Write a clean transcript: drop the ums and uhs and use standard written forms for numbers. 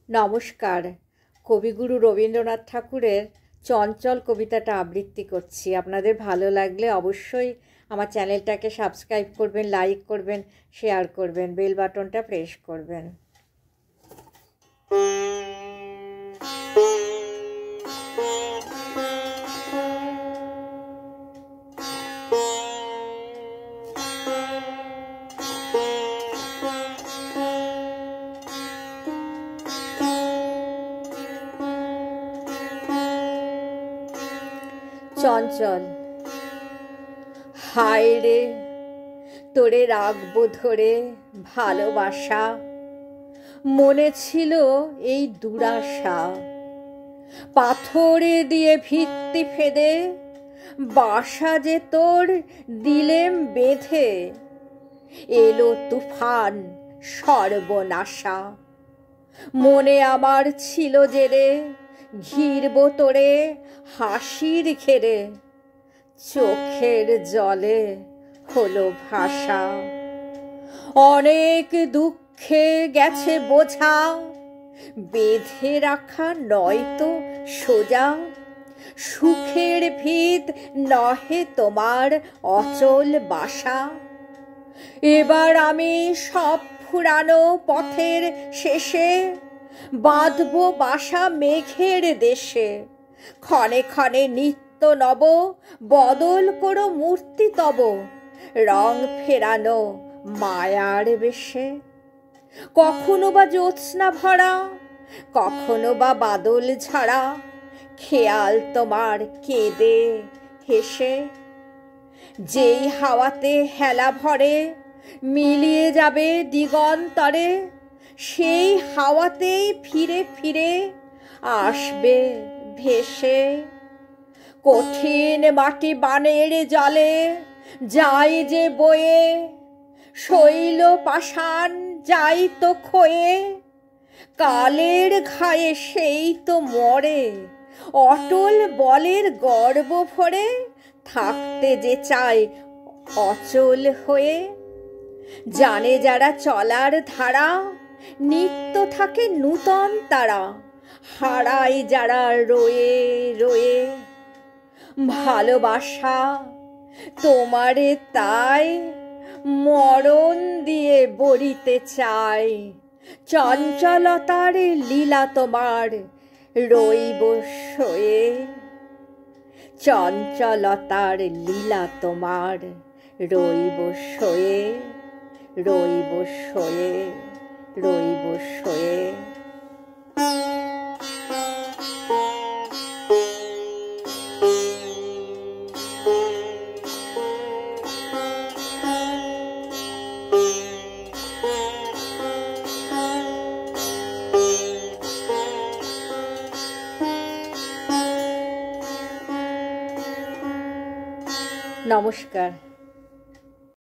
নমস্কার। কবিগুরু রবীন্দ্রনাথ ঠাকুরের চঞ্চল কবিতাটা আবৃত্তি করছি। আপনাদের ভালো লাগলে অবশ্যই আমার চ্যানেলটাকে সাবস্ক্রাইব করবেন, লাইক করবেন, শেয়ার করবেন, বেল বাটনটা প্রেস করবেন। চঞ্চল। হায় রে, তোরে রাখবো ধরে ভালোবাসা, মনে ছিল এই দুরাশা। পাথরে দিয়ে ভিত্তি ফেদে বাসা যে তোর দিলেম বেঁধে, এলো তুফান সর্বনাশা। মনে আমার ছিল যে রে ঘিরব তোরে হাসির ঘেরে, চোখের জলে হলো ভাষা। অনেক দুঃখে গেছে বোঝা, বেঁধে রাখা নয়তো সোজা। সুখের ভিত নহে তোমার অচল বাসা। এবার আমি সব ফুরানো পথের শেষে বাঁধব বাসা মেঘের দেশে। ক্ষণে ক্ষণে নিত্য নব বদল করো মূর্তি তব, রং ফেরানো মায়ার বেশে। কখনো বা জ্যোৎস্না ভরা, কখনো বা বাদল ঝাড়া, খেয়াল তোমার কেঁদে হেসে। যেই হাওয়াতে হেলা ভরে মিলিয়ে যাবে দিগন্তরে, সেই হাওয়াতেই ফিরে ফিরে আসবে ভেসে। কঠিন মাটি বানের জলে যায় যে বয়ে, শৈল পাষাণ যাই তো ক্ষয়ে। কালের ঘায়ে সেই তো মরে, অটল বলের গর্ব ভরে থাকতে যে চায় অচল হয়ে। জানে যারা চলার ধারা, নিত্য থাকে নূতন তারা। হারায় যারা রয়ে রয়ে ভালোবাসা তোমারে, তাই মরণ দিয়ে বরিতে চাই। চঞ্চলতার লীলা তোমার রইব সয়ে, চঞ্চলতার লীলা তোমার রইব সয়ে, রইব সয়ে, রইব সয়ে। নমস্কার।